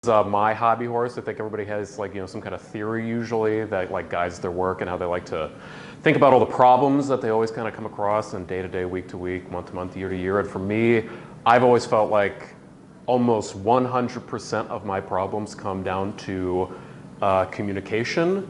My hobby horse. I think everybody has some kind of theory usually that guides their work and how they like to think about all the problems that they always kind of come across in day to day, week to week, month to month, year to year. And for me, I've always felt like almost 100% of my problems come down to communication.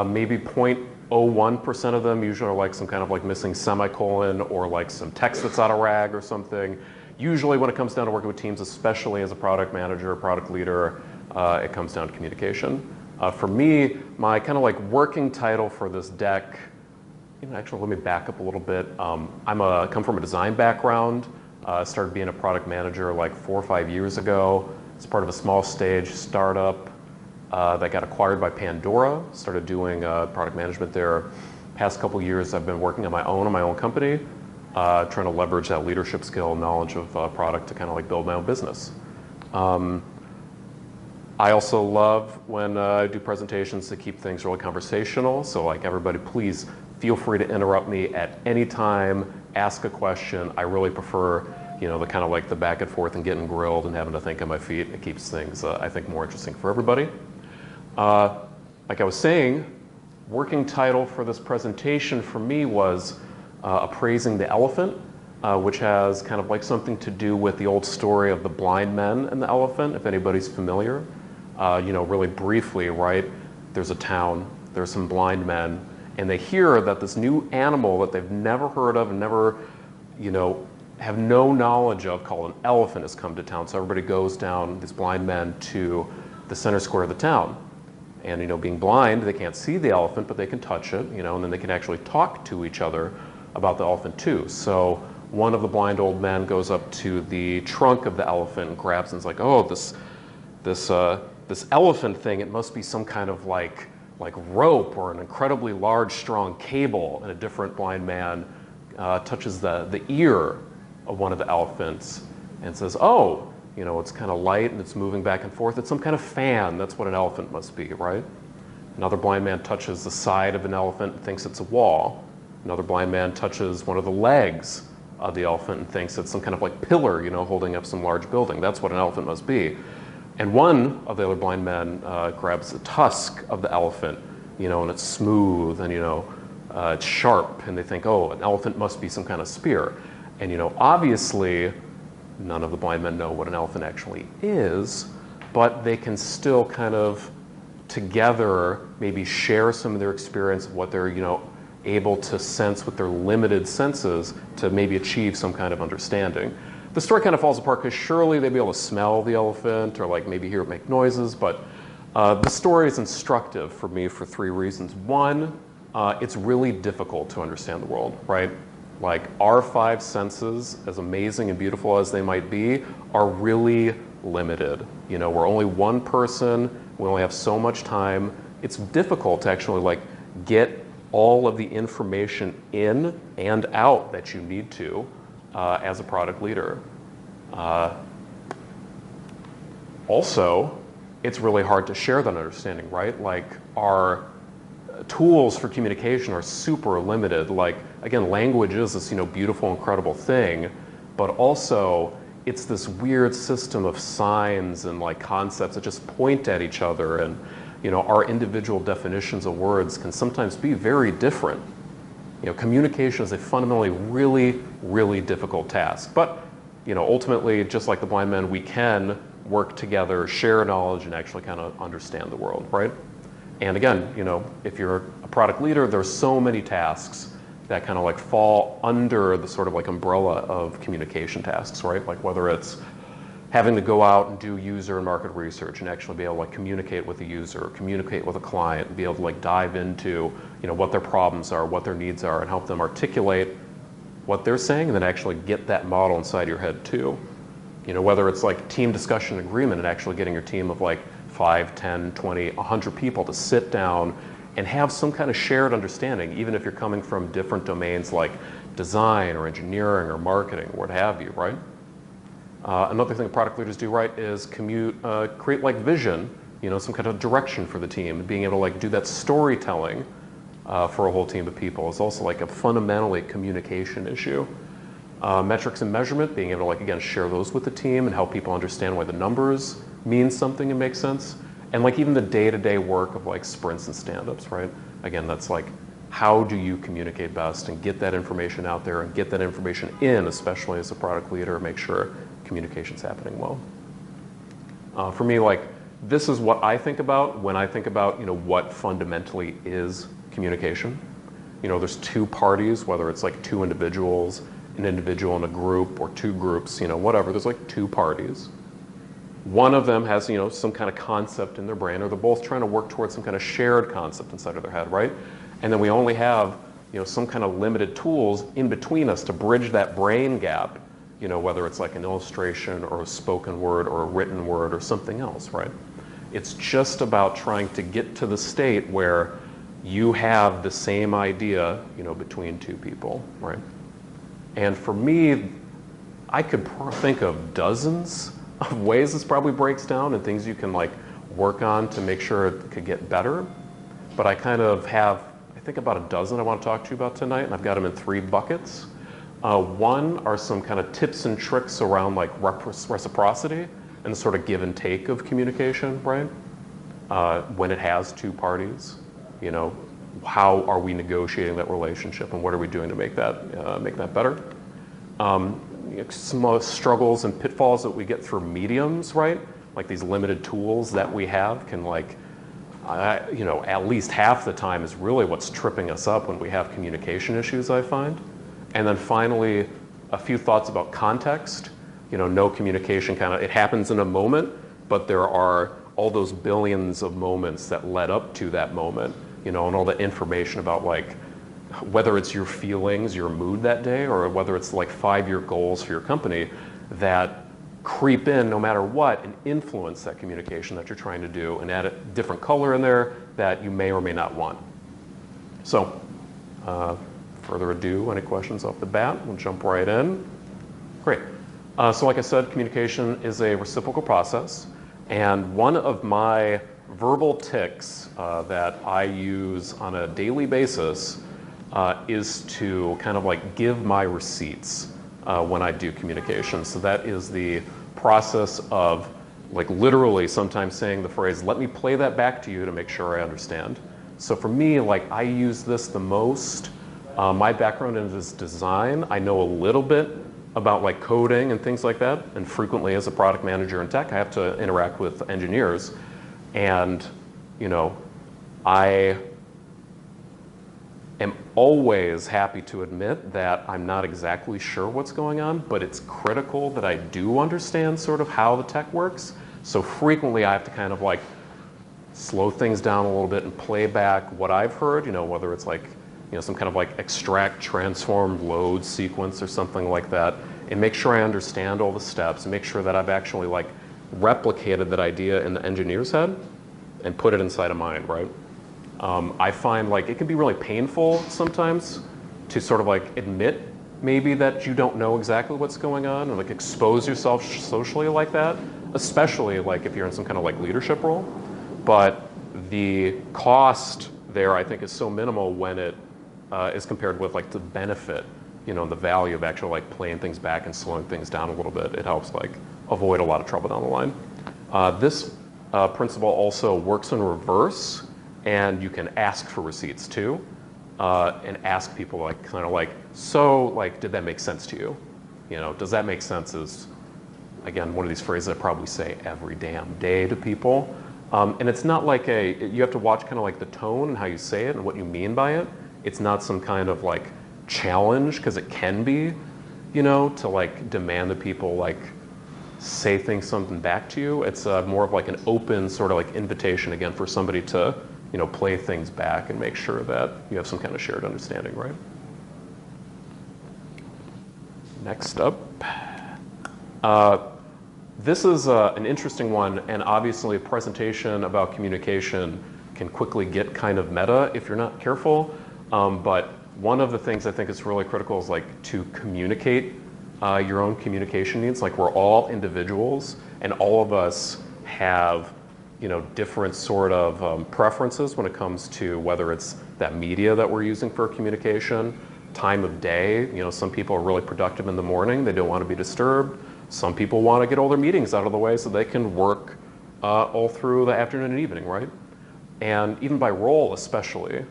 Maybe 0.01% of them usually are like some kind of missing semicolon or like some text that's out of rag or something. Usually when it comes down to working with teams, especially as a product manager, product leader, it comes down to communication. For me, my kind of working title for this deck, actually let me back up a little bit. I come from a design background. Started being a product manager like 4 or 5 years ago. It's part of a small stage startup that got acquired by Pandora. Started doing product management there. Past couple years I've been working on my own company. Trying to leverage that leadership skill, knowledge of product to kind of build my own business. I also love when I do presentations to keep things really conversational. So everybody, please feel free to interrupt me at any time, ask a question. I really prefer, the kind of the back and forth and getting grilled and having to think on my feet. It keeps things, I think, more interesting for everybody. Like I was saying, working title for this presentation for me was Appraising the Elephant, which has kind of something to do with the old story of the blind men and the elephant, if anybody's familiar. Really briefly, right? There's a town, there's some blind men, and they hear that this new animal that they've never heard of and never, have no knowledge of, called an elephant, has come to town. So everybody goes down, these blind men, to the center square of the town. And, being blind, they can't see the elephant, but they can touch it, and then they can actually talk to each other about the elephant too. So one of the blind old men goes up to the trunk of the elephant and grabs and is like, oh, this elephant thing, it must be some kind of like rope or an incredibly large, strong cable. And a different blind man touches the ear of one of the elephants and says, oh, it's kind of light and it's moving back and forth. It's some kind of fan. That's what an elephant must be, right? Another blind man touches the side of an elephant and thinks it's a wall. Another blind man touches one of the legs of the elephant and thinks it's some kind of pillar, holding up some large building. That's what an elephant must be. And one of the other blind men grabs the tusk of the elephant, and it's smooth and, it's sharp. And they think, oh, an elephant must be some kind of spear. And, obviously, none of the blind men know what an elephant actually is, but they can still kind of together maybe share some of their experience of what they're, able to sense with their limited senses to maybe achieve some kind of understanding. The story kind of falls apart because surely they'd be able to smell the elephant or maybe hear it make noises, but the story is instructive for me for 3 reasons. One, it's really difficult to understand the world, right? Our 5 senses, as amazing and beautiful as they might be, are really limited. We're only one person, we only have so much time. It's difficult to actually get all of the information in and out that you need to as a product leader. Also, it's really hard to share that understanding, right? Our tools for communication are super limited. Again, language is this beautiful, incredible thing, but also it's this weird system of signs and concepts that just point at each other, and our individual definitions of words can sometimes be very different. Communication is a fundamentally really, really difficult task. But, ultimately, just like the blind men, we can work together, share knowledge, and actually kind of understand the world, right? And again, if you're a product leader, there's so many tasks that kind of fall under the sort of umbrella of communication tasks, right? Whether it's having to go out and do user and market research and actually be able to communicate with the user, communicate with a client, and be able to dive into what their problems are, what their needs are, and help them articulate what they're saying, and then actually get that model inside your head too. Whether it's team discussion agreement and actually getting your team of 5, 10, 20, 100 people to sit down and have some kind of shared understanding, even if you're coming from different domains like design or engineering or marketing, what have you, right? Another thing that product leaders do right is create vision, some kind of direction for the team. Being able to do that storytelling for a whole team of people is also a fundamentally communication issue. Metrics and measurement, being able to, again, share those with the team and help people understand why the numbers means something and makes sense. And like even the day-to-day work of like sprints and stand-ups, right? Again, that's like, how do you communicate best and get that information out there and get that information in, especially as a product leader, make sure communication's happening well. For me, like, this is what I think about when I think about, what fundamentally is communication. There's two parties, whether it's like two individuals, an individual in a group, or two groups, whatever. There's like two parties. One of them has, some kind of concept in their brain, or they're both trying to work towards some kind of shared concept inside of their head, right? And then we only have, some kind of limited tools in between us to bridge that brain gap, whether it's like an illustration or a spoken word or a written word or something else, right? It's just about trying to get to the state where you have the same idea, between two people, right? And for me, I could think of dozens of ways this probably breaks down and things you can like work on to make sure it could get better. But I kind of have, I think, about a dozen I want to talk to you about tonight, and I've got them in 3 buckets. One are some kind of tips and tricks around like reciprocity and the sort of give and take of communication, right? When it has two parties, how are we negotiating that relationship and what are we doing to make that better? Some struggles and pitfalls that we get through mediums, right? Like these limited tools that we have can like, at least half the time is really what's tripping us up when we have communication issues, I find. And then finally, a few thoughts about context. No communication it happens in a moment, but there are all those billions of moments that led up to that moment, and all the information about like, whether it's your feelings, your mood that day, or whether it's like 5-year goals for your company that creep in no matter what and influence that communication that you're trying to do and add a different color in there that you may or may not want. So, further ado, any questions off the bat? We'll jump right in. Great. So like I said, communication is a reciprocal process. And one of my verbal tics that I use on a daily basis is to kind of like give my receipts when I do communication. So that is the process of like literally sometimes saying the phrase, let me play that back to you to make sure I understand. So for me, like I use this the most. My background is design. I know a little bit about like coding and things like that. And frequently as a product manager in tech, I have to interact with engineers. And, I am always happy to admit that I'm not exactly sure what's going on, but it's critical that I do understand sort of how the tech works. So frequently I have to kind of like slow things down a little bit and play back what I've heard, whether it's like, some kind of like extract, transform, load sequence or something like that, and make sure I understand all the steps and make sure that I've actually like replicated that idea in the engineer's head and put it inside of mine, right? I find like it can be really painful sometimes to sort of like admit maybe that you don't know exactly what's going on and like expose yourself socially like that, especially like if you're in some kind of like leadership role. But the cost there I think is so minimal when it is compared with like the benefit, the value of actually like playing things back and slowing things down a little bit. It helps like avoid a lot of trouble down the line. This principle also works in reverse, and you can ask for receipts too, and ask people like kind of like, so like, did that make sense to you? Does that make sense is, again, one of these phrases I probably say every damn day to people. And it's not like you have to watch kind of like the tone and how you say it and what you mean by it. It's not some kind of like challenge, because it can be, to like demand that people like say something back to you. It's more of like an open sort of like invitation again for somebody to, play things back and make sure that you have some kind of shared understanding, right? Next up. This is an interesting one, and obviously a presentation about communication can quickly get kind of meta if you're not careful. But one of the things I think is really critical is like to communicate your own communication needs. Like we're all individuals, and all of us have different sort of preferences when it comes to whether it's that media that we're using for communication, time of day. Some people are really productive in the morning. They don't want to be disturbed. Some people want to get all their meetings out of the way so they can work all through the afternoon and evening, right? And even by role especially,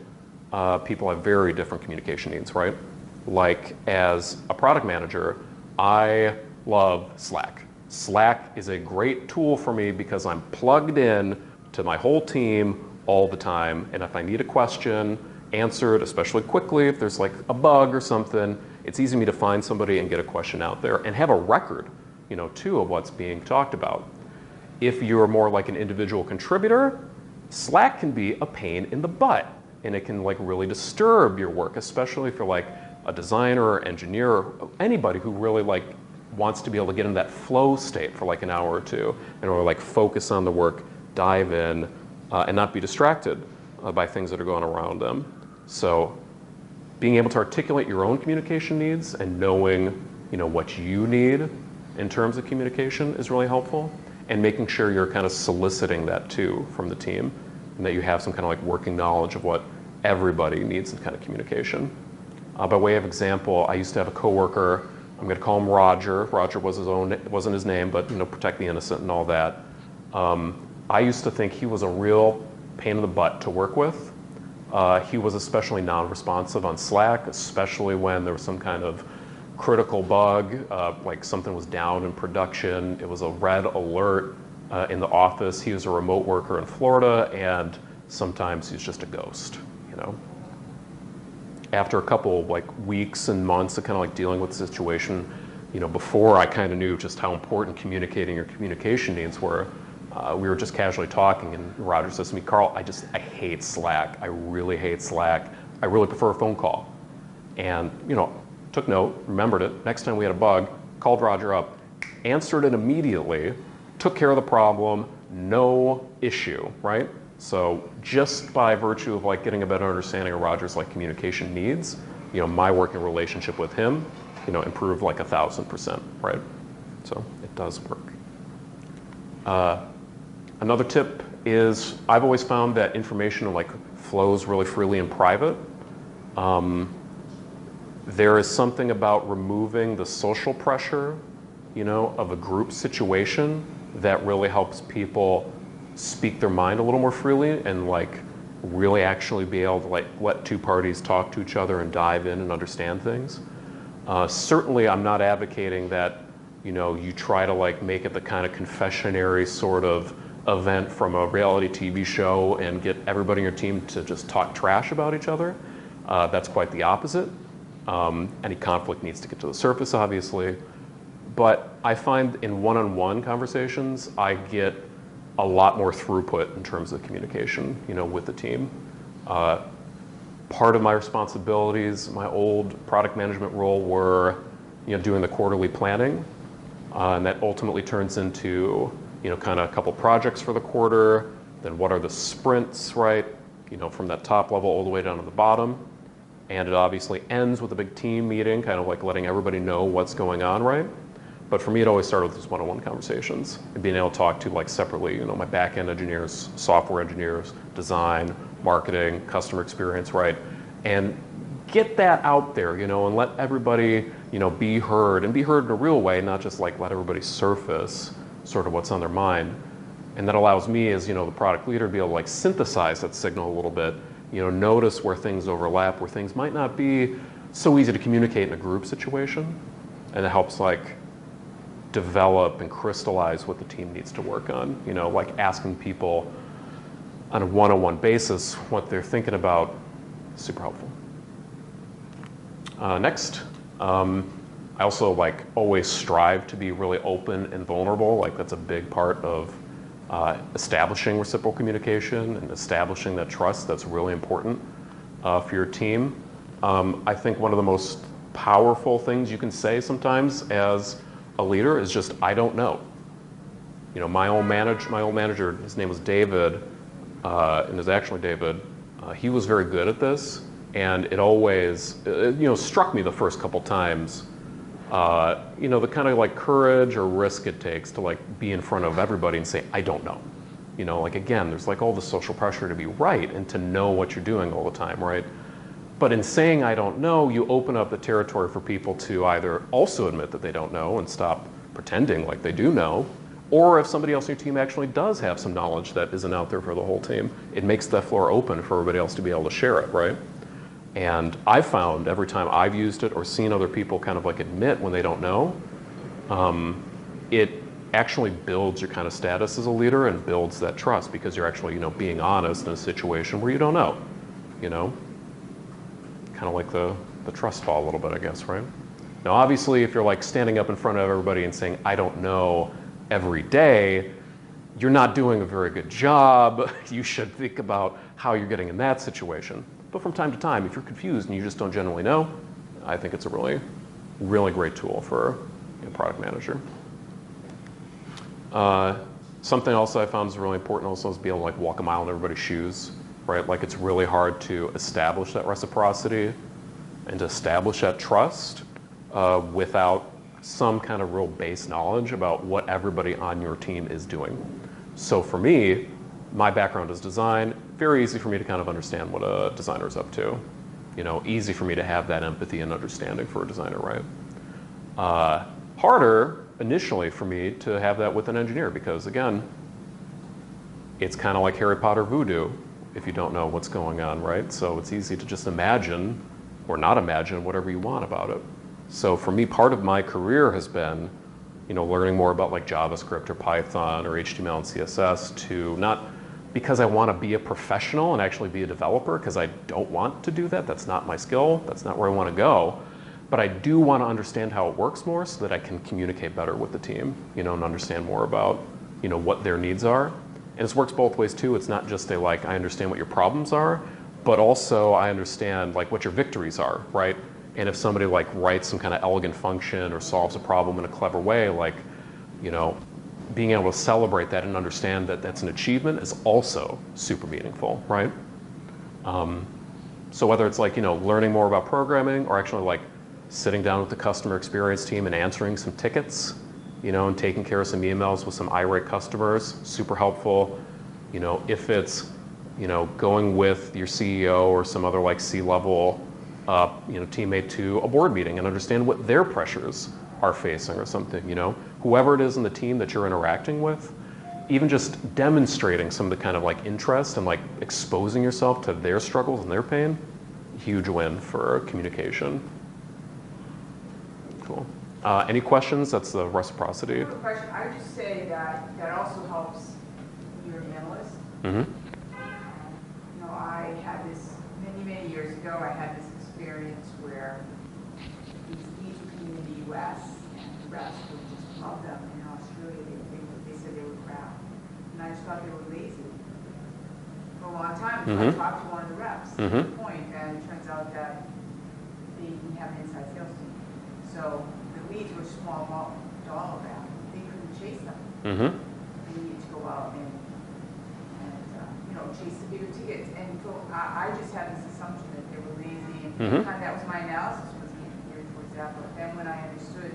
people have very different communication needs, right? Like as a product manager, I love Slack. Slack is a great tool for me because I'm plugged in to my whole team all the time. And if I need a question answered, especially quickly, if there's like a bug or something, it's easy for me to find somebody and get a question out there and have a record, too, of what's being talked about. If you're more like an individual contributor, Slack can be a pain in the butt, and it can like really disturb your work, especially if you're like a designer or engineer or anybody who really like wants to be able to get in that flow state for like an hour or two and really like focus on the work, dive in, and not be distracted by things that are going around them. So being able to articulate your own communication needs and knowing what you need in terms of communication is really helpful, and making sure you're kind of soliciting that too from the team, and that you have some kind of like working knowledge of what everybody needs in kind of communication. By way of example, I used to have a coworker, I'm going to call him Roger. Roger wasn't his name, but protect the innocent and all that. I used to think he was a real pain in the butt to work with. He was especially non-responsive on Slack, especially when there was some kind of critical bug, like something was down in production. It was a red alert in the office. He was a remote worker in Florida, and sometimes he's just a ghost, After a couple like weeks and months of kind of like dealing with the situation, before I kind of knew just how important communicating your communication needs were, we were just casually talking, and Roger says to me, "Carl, I hate Slack. I really hate Slack. I really prefer a phone call." And, took note, remembered it. Next time we had a bug, called Roger up, answered it immediately, took care of the problem, no issue, right? So just by virtue of like getting a better understanding of Roger's like communication needs, my working relationship with him, improved like 1,000%, right? So it does work. Another tip is I've always found that information like flows really freely in private. There is something about removing the social pressure, of a group situation that really helps people speak their mind a little more freely and like really actually be able to like let two parties talk to each other and dive in and understand things. Certainly I'm not advocating that, you try to like make it the kind of confessionary sort of event from a reality TV show and get everybody in your team to just talk trash about each other. That's quite the opposite. Any conflict needs to get to the surface, obviously. But I find in one-on-one conversations, I get a lot more throughput in terms of communication, with the team. Part of my responsibilities, my old product management role were, doing the quarterly planning. And that ultimately turns into, kind of a couple projects for the quarter. Then what are the sprints, right? From that top level all the way down to the bottom. And it obviously ends with a big team meeting, kind of like letting everybody know what's going on, right? But for me, it always started with these one-on-one conversations and being able to talk to like separately, my back-end engineers, software engineers, design, marketing, customer experience, right? And get that out there, and let everybody, be heard, and be heard in a real way, not just like let everybody surface sort of what's on their mind. And that allows me as, the product leader to be able to like synthesize that signal a little bit, notice where things overlap, where things might not be so easy to communicate in a group situation. And it helps like develop and crystallize what the team needs to work on, like asking people on a one-on-one basis what they're thinking about, super helpful. Next, I also like always strive to be really open and vulnerable. Like that's a big part of establishing reciprocal communication and establishing that trust. That's really important for your team. I think one of the most powerful things you can say sometimes as a leader is just, I don't know. My old manager, his name was David, and is actually David. He was very good at this, and it always, struck me the first couple times, the kind of like courage or risk it takes to like be in front of everybody and say, I don't know. Like again, there's like all the social pressure to be right and to know what you're doing all the time, right? But in saying I don't know, you open up the territory for people to either also admit that they don't know and stop pretending like they do know, Or if somebody else on your team actually does have some knowledge that isn't out there for the whole team, it makes that floor open for everybody else to be able to share it, right? And I've found every time I've used it or seen other people kind of like admit when they don't know, it actually builds your kind of status as a leader and builds that trust because you're actually, being honest in a situation where you don't know, Kind of like the trust fall a little bit, I guess, right? Now, obviously, if you're like standing up in front of everybody and saying, I don't know every day, you're not doing a very good job. You should think about how you're getting in that situation. But from time to time, if you're confused and you just don't generally know, I think it's a really, really great tool for a product manager. Something else I found is really important also is being able to like walk a mile in everybody's shoes, right? Like it's really hard to establish that reciprocity and to establish that trust without some kind of real base knowledge about what everybody on your team is doing. So for me, my background is design, very easy for me to kind of understand what a designer's up to. Easy for me to have that empathy and understanding for a designer, right? Harder initially for me to have that with an engineer because again, it's kind of like Harry Potter voodoo if you don't know what's going on, right? So it's easy to just imagine or not imagine whatever you want about it. So for me, part of my career has been, learning more about like JavaScript or Python or HTML and CSS to not because I want to be a professional and actually be a developer because I don't want to do that. That's not my skill. That's not where I want to go. But I do want to understand how it works more so that I can communicate better with the team, and understand more about, what their needs are. And it works both ways too. It's not just I understand what your problems are, but also I understand like what your victories are, right? And if somebody like writes some kind of elegant function or solves a problem in a clever way, like, being able to celebrate that and understand that that's an achievement is also super meaningful, right? So whether it's like, learning more about programming or actually like sitting down with the customer experience team and answering some tickets, and taking care of some emails with some irate customers, super helpful. If it's, going with your CEO or some other like C-level, teammate to a board meeting and understand what their pressures are facing or something, whoever it is in the team that you're interacting with, even just demonstrating some of the kind of like interest and like exposing yourself to their struggles and their pain, huge win for communication. Cool. Any questions? That's the reciprocity. I have a question. I would just say that also helps when you're an analyst. Mm-hmm. I had this many years ago. I had this experience where these leads were coming in the U.S. and the reps would just love them. In Australia, they said they were crap, and I just thought they were lazy for a long time. So I talked to one of the reps at the point, and it turns out that they didn't have an inside sales team. So the leads were small dollar value. They couldn't chase them. They needed to go out and chase the bigger tickets. And so I just had this assumption that they were lazy, and kind of that was my analysis was geared towards that. But then when I understood,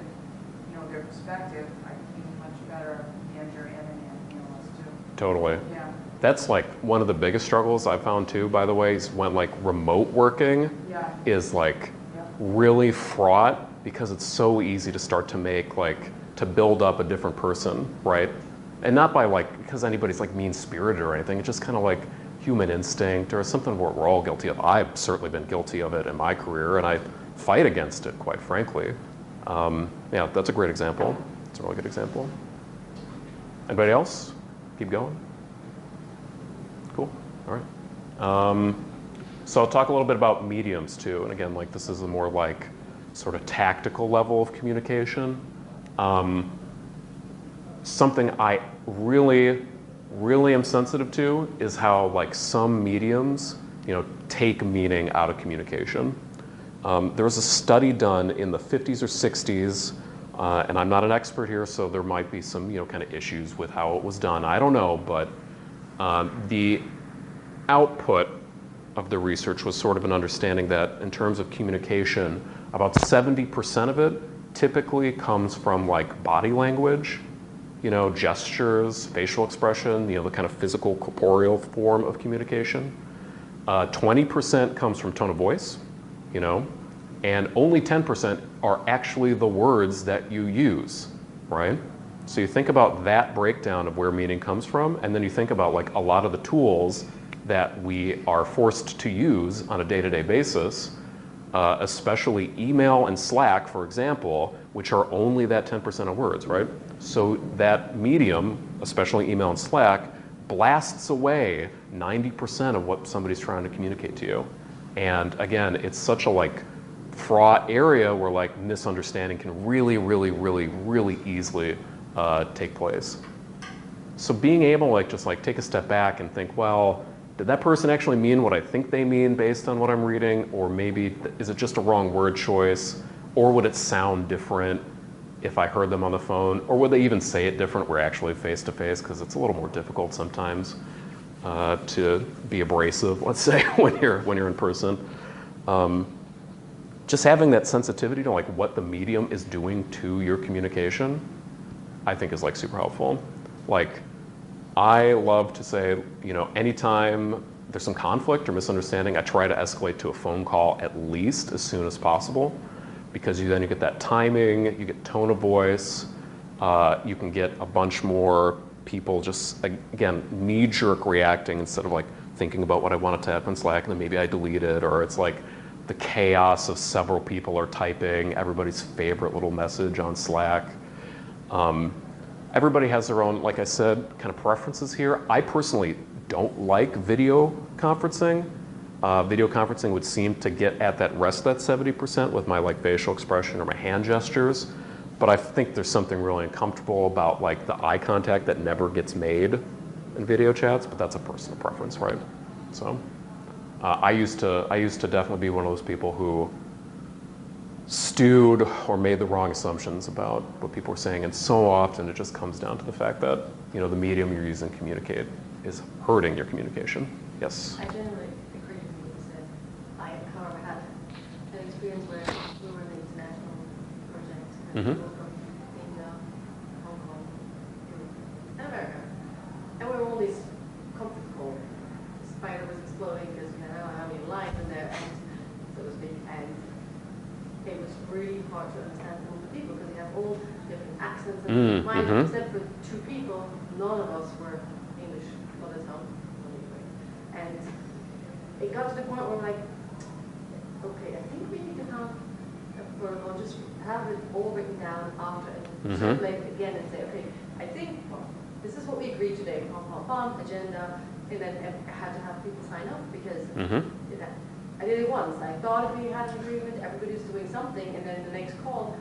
their perspective, I became a much better manager and an analyst too. Totally. Yeah. That's like one of the biggest struggles I found too, by the way, is when like remote working is like really fraught because it's so easy to start to make like, to build up a different person, right? And not by like, because anybody's like mean-spirited or anything, it's just kind of like human instinct or something we're all guilty of. I've certainly been guilty of it in my career and I fight against it, quite frankly. Yeah, that's a great example. It's a really good example. Anybody else? Keep going? Cool, all right. So I'll talk a little bit about mediums too. And again, like this is a more like sort of tactical level of communication. Something I really am sensitive to is how like some mediums, take meaning out of communication. There was a study done in the 50s or 60s, and I'm not an expert here, so there might be some, kind of issues with how it was done. I don't know, but the output of the research was sort of an understanding that in terms of communication, about 70% of it typically comes from like body language, gestures, facial expression, the kind of physical, corporeal form of communication. 20% comes from tone of voice, and only 10% are actually the words that you use, right? So you think about that breakdown of where meaning comes from, and then you think about like a lot of the tools that we are forced to use on a day-to-day basis, especially email and Slack, for example, which are only that 10% of words, right? So that medium, especially email and Slack, blasts away 90% of what somebody's trying to communicate to you. And again, it's such a like fraught area where like misunderstanding can really, really, really, really easily take place. So being able to like just like take a step back and think, well, did that person actually mean what I think they mean based on what I'm reading? Or maybe is it just a wrong word choice? Or would it sound different if I heard them on the phone? Or would they even say it different? We're actually face to face, because it's a little more difficult sometimes to be abrasive, let's say, when you're in person. Just having that sensitivity to like what the medium is doing to your communication, I think is like super helpful. Like, I love to say, you know, anytime there's some conflict or misunderstanding, I try to escalate to a phone call at least as soon as possible, because then you get that timing, you get tone of voice, you can get a bunch more people just, again, knee-jerk reacting instead of like thinking about what I want to type in Slack and then maybe I delete it, or it's like the chaos of several people are typing everybody's favorite little message on Slack. Everybody has their own, like I said, kind of preferences here. I personally don't like video conferencing. Video conferencing would seem to get at that rest of that 70% with my like facial expression or my hand gestures. But I think there's something really uncomfortable about like the eye contact that never gets made in video chats, but that's a personal preference, right? So I used to definitely be one of those people who stewed or made the wrong assumptions about what people were saying, and so often it just comes down to the fact that, you know, the medium you're using to communicate is hurting your communication. Yes? I generally agree with what you said. I, however, had an experience where we were in an international project, and people from India, Hong Kong, Europe, and America. And we were all these conference calls. The spider was exploding because we had, I don't know how many lines in there, and so to speak, and it was really hard to understand all the people because they have all different accents and mine, except for two people, none of us were English mother tongue, anyway. And it got to the point where we're like, okay, I think we need to have a protocol, just have it all written down after and circulate again and say, okay, I think this is what we agreed today, agenda, and then I had to have people sign up because I did it once. I thought we had an agreement, everybody's doing something, and then the next call,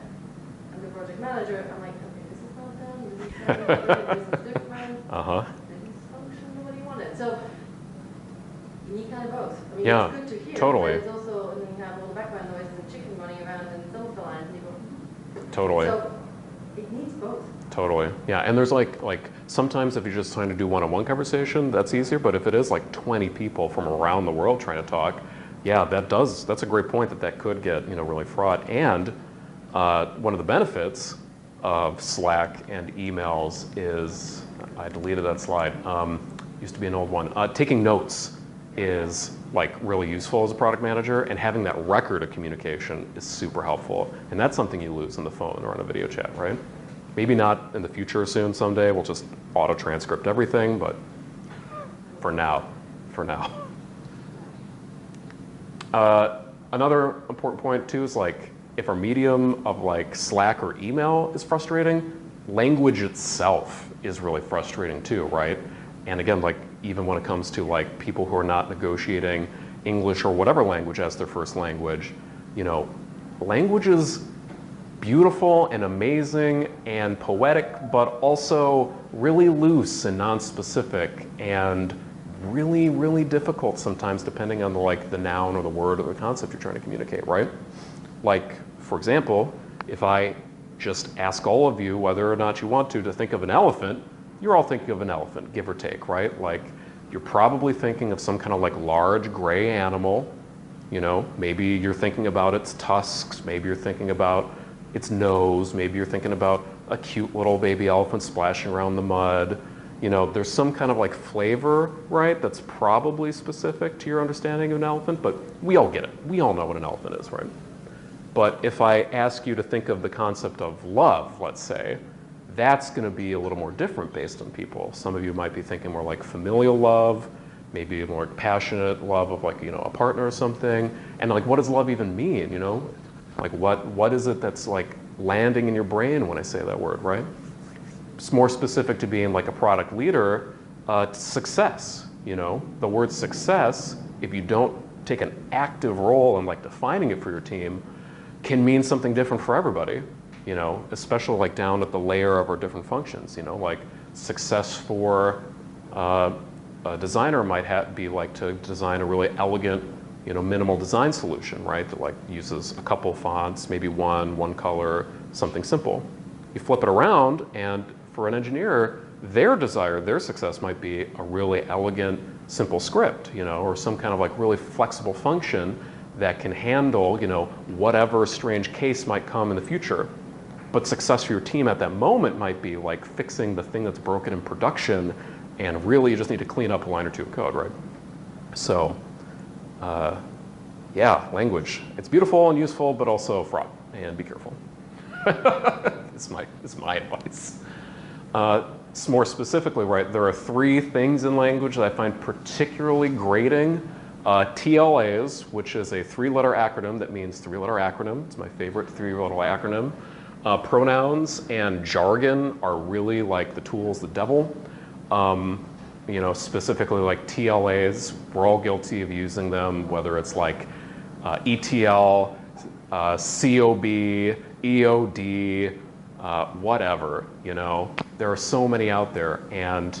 I'm the project manager, I'm like, okay, this is not done, this is done, this is different, this function, nobody wanted. So you need kind of both. I mean, yeah, it's good to hear, totally. but it's also, and then you have all the background noises and chicken running around and some of the lines, and you go, Totally. So it needs both. Totally. Yeah, and there's like sometimes if you're just trying to do one-on-one conversation, that's easier, but if it is like 20 people from around the world trying to talk, yeah, that's a great point that could get, you know, really fraught. And one of the benefits of Slack and emails is, I deleted that slide, used to be an old one. Taking notes is like really useful as a product manager, and having that record of communication is super helpful. And that's something you lose on the phone or on a video chat, right? Maybe not in the future soon someday, we'll just auto-transcript everything, but for now. Another important point too is like, if our medium of like Slack or email is frustrating, language itself is really frustrating too, right? And again, like even when it comes to like people who are not negotiating English or whatever language as their first language, you know, language is beautiful and amazing and poetic, but also really loose and non-specific and really, really difficult sometimes depending on the noun or the word or the concept you're trying to communicate, right? Like, for example, if I just ask all of you whether or not you want to think of an elephant, you're all thinking of an elephant, give or take, right? Like, you're probably thinking of some kind of like large gray animal, you know, maybe you're thinking about its tusks, maybe you're thinking about its nose, maybe you're thinking about a cute little baby elephant splashing around the mud. You know, there's some kind of like flavor, right, that's probably specific to your understanding of an elephant, but we all get it. We all know what an elephant is, right? But if I ask you to think of the concept of love, let's say, that's going to be a little more different based on people. Some of you might be thinking more like familial love, maybe more passionate love of like, a partner or something. And like, what does love even mean, Like what is it that's like landing in your brain when I say that word, right? It's more specific to being like a product leader, success, The word success, if you don't take an active role in like defining it for your team, can mean something different for everybody, especially like down at the layer of our different functions, like success for a designer might be like to design a really elegant, minimal design solution, right? That like uses a couple fonts, maybe one color, something simple. You flip it around, and for an engineer, their desire, their success might be a really elegant, simple script, or some kind of like really flexible function that can handle, whatever strange case might come in the future. But success for your team at that moment might be like fixing the thing that's broken in production, and really you just need to clean up a line or two of code, right? So, yeah, language. It's beautiful and useful, but also fraught, and be careful. It's my advice. More specifically, right, there are 3 things in language that I find particularly grating. TLAs, which is a 3-letter acronym that means 3-letter acronym. It's my favorite 3-letter acronym. Pronouns and jargon are really like the tool's the devil. Specifically like TLAs, we're all guilty of using them, whether it's like ETL, COB, EOD, whatever, There are so many out there, and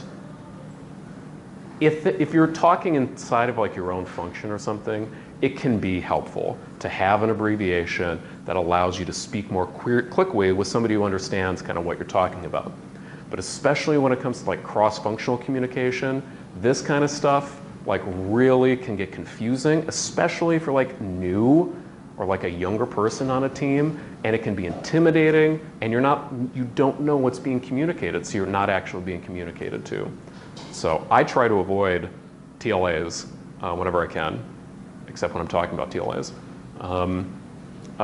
if you're talking inside of like your own function or something, it can be helpful to have an abbreviation that allows you to speak more quickly with somebody who understands kind of what you're talking about. But especially when it comes to like cross-functional communication, this kind of stuff like really can get confusing, especially for like new or like a younger person on a team, and it can be intimidating, and you don't know what's being communicated, so you're not actually being communicated to. So I try to avoid TLAs whenever I can, except when I'm talking about TLAs.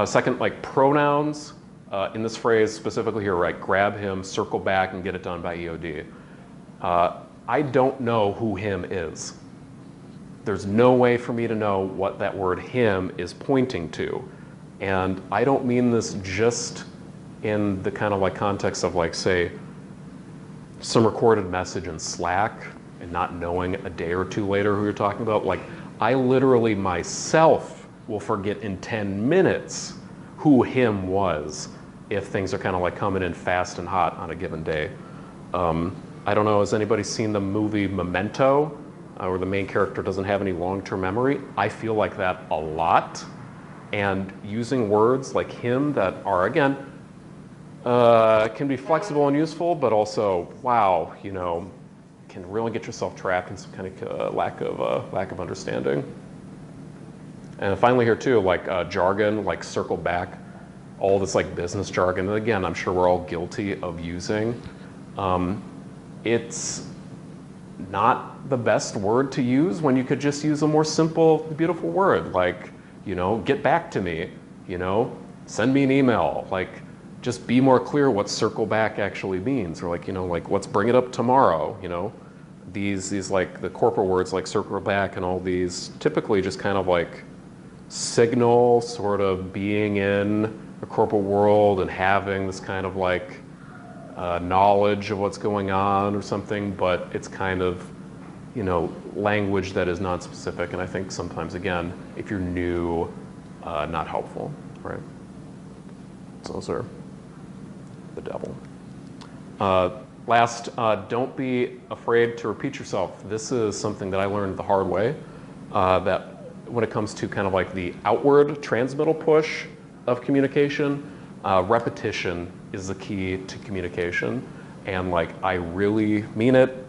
Second, like pronouns, in this phrase specifically here, right, grab him, circle back, and get it done by EOD. I don't know who him is. There's no way for me to know what that word him is pointing to. And I don't mean this just in the kind of like context of like, say, some recorded message in Slack and not knowing a day or two later who you're talking about. Like, I literally myself will forget in 10 minutes who him was if things are kind of like coming in fast and hot on a given day. I don't know, has anybody seen the movie Memento, where the main character doesn't have any long-term memory? I feel like that a lot. And using words like him that are, again, can be flexible and useful, but also, wow, can really get yourself trapped in some kind of lack of understanding. And finally here too, like jargon, like circle back, all this like business jargon. And again, I'm sure we're all guilty of using. It's not the best word to use when you could just use a more simple, beautiful word like, get back to me, send me an email, like just be more clear what circle back actually means, or like, like let's bring it up tomorrow, these like the corporate words like circle back and all these typically just kind of like signal sort of being in a corporate world and having this kind of like knowledge of what's going on or something, but it's kind of, language that is non-specific, and I think sometimes, again, if you're new, not helpful, right? So those are the devil. Last, don't be afraid to repeat yourself. This is something that I learned the hard way, that when it comes to kind of like the outward transmittal push of communication, repetition is the key to communication, and like I really mean it.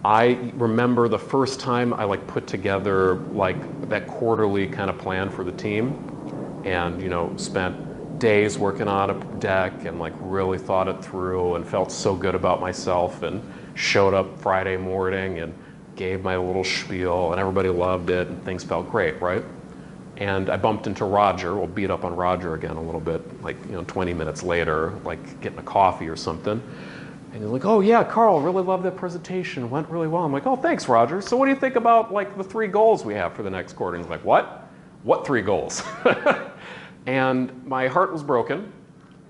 I remember the first time I like put together like that quarterly kind of plan for the team, and spent days working on a deck and like really thought it through and felt so good about myself, and showed up Friday morning and gave my little spiel, and everybody loved it and things felt great, right? And I bumped into Roger. We'll beat up on Roger again a little bit, like 20 minutes later, like getting a coffee or something. And he's like, "Oh yeah, Carl, really loved that presentation. Went really well." I'm like, "Oh, thanks, Roger. So what do you think about like the 3 goals we have for the next quarter?" And he's like, "What? What 3 goals?" And my heart was broken.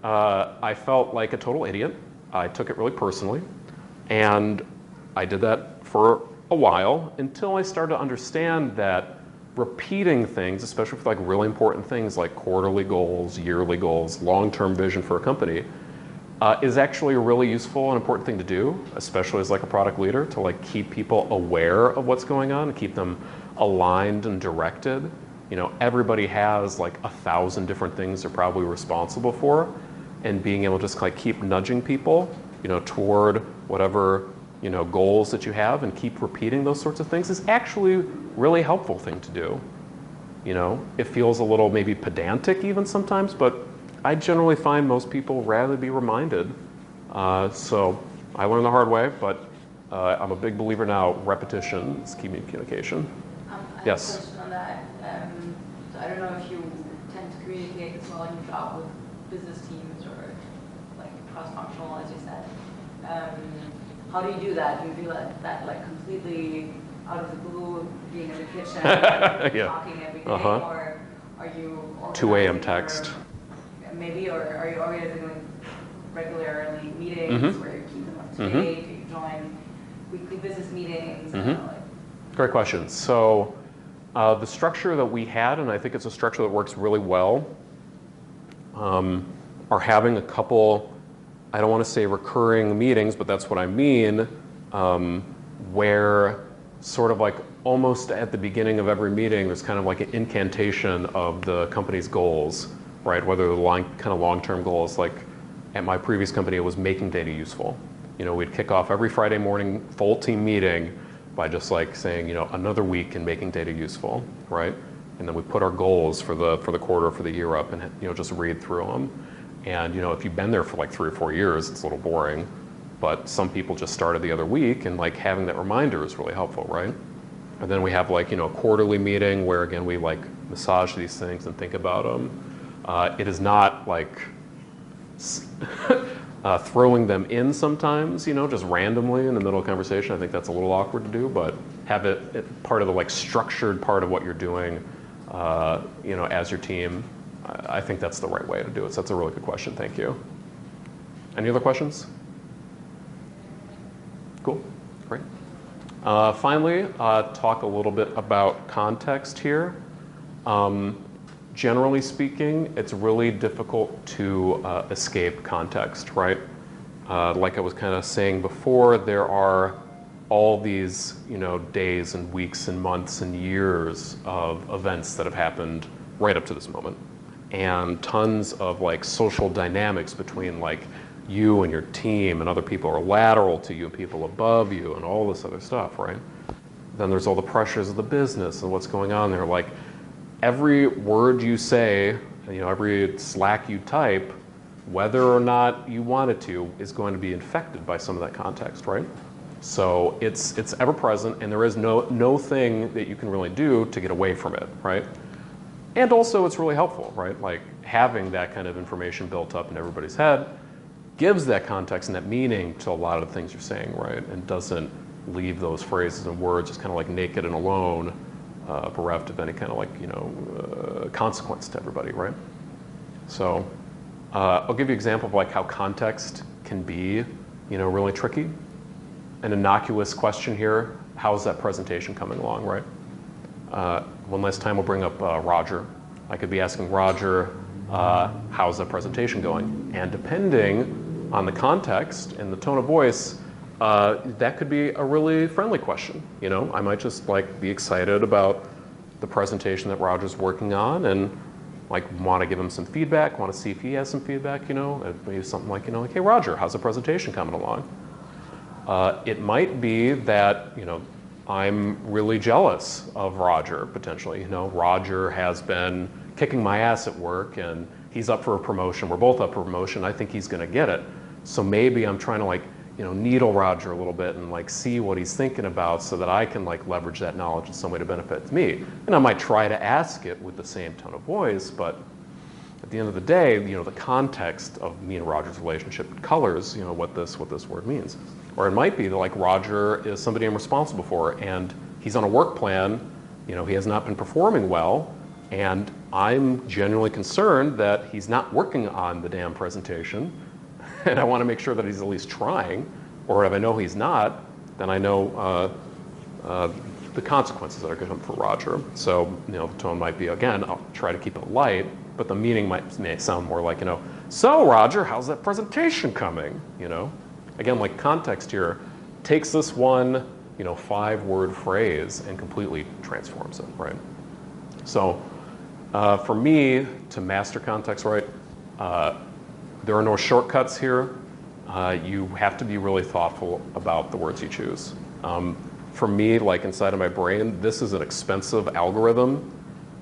I felt like a total idiot. I took it really personally. And I did that for a while until I started to understand that repeating things, especially for like really important things like quarterly goals, yearly goals, long-term vision for a company, is actually a really useful and important thing to do, especially as like a product leader, to like keep people aware of what's going on and keep them aligned and directed. Everybody has like 1,000 different things they're probably responsible for, and being able to just like keep nudging people, toward whatever, goals that you have and keep repeating those sorts of things is actually a really helpful thing to do. It feels a little maybe pedantic even sometimes, but I generally find most people rather be reminded. So I learned the hard way, but I'm a big believer now, repetition is key in communication. I Yes. have a question on that. So I don't know if you tend to communicate as well in your job with business teams or like cross-functional, as you said. How do you do that? Do you do that like completely out of the blue, being in the kitchen, Yeah. talking every day, Uh-huh. or are you 2 a.m. organizing text. maybe, or are you organizing like regularly meetings Mhm. where you keep them up to Mhm. date? Do you join weekly business meetings? Mhm. Great question. So the structure that we had, and I think it's a structure that works really well, are having a couple, I don't want to say recurring meetings, but that's what I mean, where sort of like almost at the beginning of every meeting, there's kind of like an incantation of the company's goals, right? Whether the kind of long-term goals, like at my previous company, it was making data useful. We'd kick off every Friday morning full team meeting by just like saying, another week in making data useful, right? And then we put our goals for the quarter, for the year up, and just read through them. And if you've been there for like 3 or 4 years, it's a little boring. But some people just started the other week, and like having that reminder is really helpful, right? And then we have like a quarterly meeting where again we like massage these things and think about them. It is not like throwing them in sometimes, just randomly in the middle of conversation. I think that's a little awkward to do, but have it part of the like structured part of what you're doing, as your team. I think that's the right way to do it. So that's a really good question. Thank you. Any other questions? Cool. Great. Finally, talk a little bit about context here. Generally speaking, it's really difficult to escape context, right? Like I was kind of saying before, there are all these, days and weeks and months and years of events that have happened right up to this moment. And tons of like social dynamics between like you and your team, and other people are lateral to you and people above you and all this other stuff, right? Then there's all the pressures of the business and what's going on there. Like every word you say, every Slack you type, whether or not you want it to, is going to be infected by some of that context, right? So it's ever present, and there is no thing that you can really do to get away from it, right? And also it's really helpful, right? Like having that kind of information built up in everybody's head gives that context and that meaning to a lot of the things you're saying, right? And doesn't leave those phrases and words just kind of like naked and alone, bereft of any kind of like, consequence to everybody, right? So I'll give you an example of like how context can be, really tricky. An innocuous question here, how's that presentation coming along, right? One last time we'll bring up Roger. I could be asking Roger, how's that presentation going? And depending on the context and the tone of voice, that could be a really friendly question. I might just like be excited about the presentation that Roger's working on and like want to give him some feedback, want to see if he has some feedback, maybe something like, like, hey Roger, how's the presentation coming along? It might be that, I'm really jealous of Roger, potentially. Roger has been kicking my ass at work and he's up for a promotion. We're both up for a promotion. I think he's going to get it. So maybe I'm trying to like needle Roger a little bit and like see what he's thinking about so that I can like leverage that knowledge in some way to benefit me. And I might try to ask it with the same tone of voice, but at the end of the day, the context of me and Roger's relationship colors, what this word means. Or it might be that like Roger is somebody I'm responsible for and he's on a work plan, he has not been performing well, and I'm genuinely concerned that he's not working on the damn presentation. And I want to make sure that he's at least trying, or if I know he's not, then I know the consequences that are going to come for Roger. So, the tone might be, again, I'll try to keep it light, but the meaning may sound more like, so Roger, how's that presentation coming? Again, like context here takes this one, 5-word phrase and completely transforms it, right? So, for me to master context right, there are no shortcuts here. You have to be really thoughtful about the words you choose. For me, like inside of my brain, this is an expensive algorithm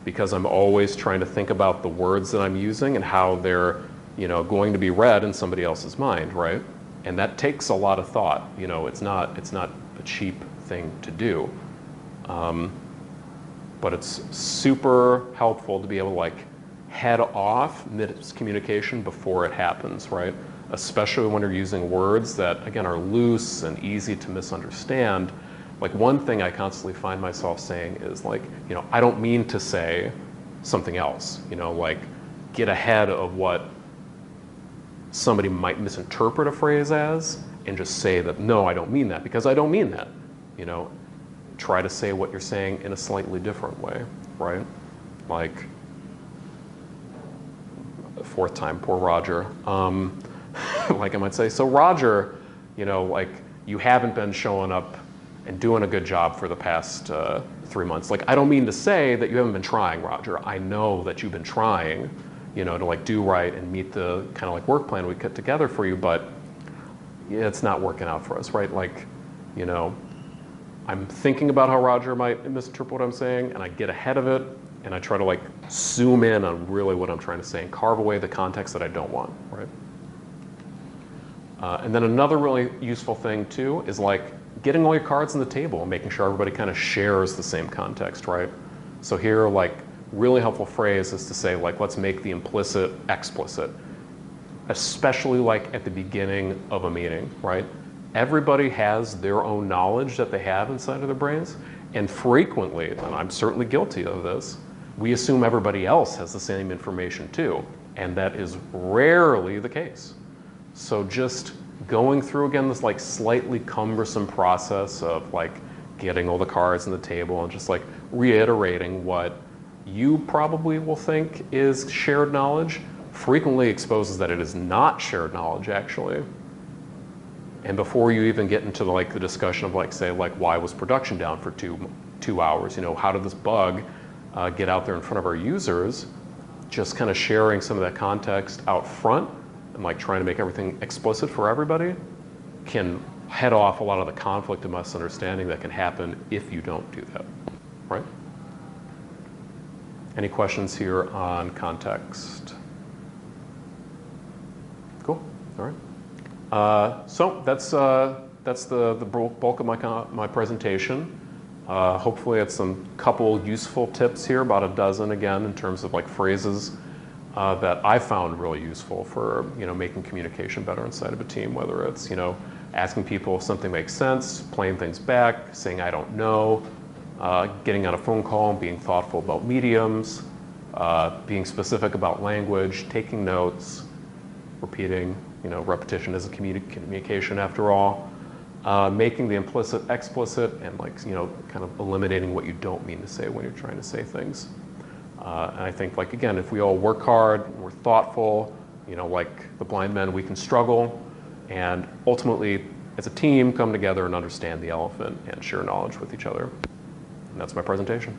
because I'm always trying to think about the words that I'm using and how they're, going to be read in somebody else's mind, right? And that takes a lot of thought. It's not a cheap thing to do. But it's super helpful to be able to like head off miscommunication before it happens, right? Especially when you're using words that, again, are loose and easy to misunderstand. Like one thing I constantly find myself saying is like, I don't mean to say something else, like get ahead of what somebody might misinterpret a phrase as and just say that, no, I don't mean that because I don't mean that, Try to say what you're saying in a slightly different way, right? Like, fourth time, poor Roger. Like I might say, so Roger, like you haven't been showing up and doing a good job for the past 3 months. Like, I don't mean to say that you haven't been trying, Roger. I know that you've been trying, to like do right and meet the kind of like work plan we put together for you, but it's not working out for us, right? Like, I'm thinking about how Roger might misinterpret what I'm saying, and I get ahead of it, and I try to like zoom in on really what I'm trying to say and carve away the context that I don't want, right? And then another really useful thing too is like getting all your cards on the table and making sure everybody kind of shares the same context, right? So here, like, really helpful phrase is to say like, let's make the implicit explicit, especially like at the beginning of a meeting, right? Everybody has their own knowledge that they have inside of their brains, and frequently, and I'm certainly guilty of this, we assume everybody else has the same information too, and that is rarely the case. So just going through again this like slightly cumbersome process of like getting all the cards on the table and just like reiterating what you probably will think is shared knowledge frequently exposes that it is not shared knowledge actually. And before you even get into the discussion of like, say, like why was production down for two hours? How did this bug get out there in front of our users? Just kind of sharing some of that context out front and like trying to make everything explicit for everybody can head off a lot of the conflict and misunderstanding that can happen if you don't do that, right? Any questions here on context? Cool, all right. So that's the bulk of my presentation. Hopefully it's some couple useful tips here, about a dozen again, in terms of like phrases that I found really useful for making communication better inside of a team. Whether it's asking people if something makes sense, playing things back, saying I don't know, getting on a phone call and being thoughtful about mediums, being specific about language, taking notes, repeating. Repetition is a communication after all. Making the implicit explicit and kind of eliminating what you don't mean to say when you're trying to say things. And I think again, if we all work hard, we're thoughtful, like the blind men, we can struggle and ultimately as a team come together and understand the elephant and share knowledge with each other. And that's my presentation.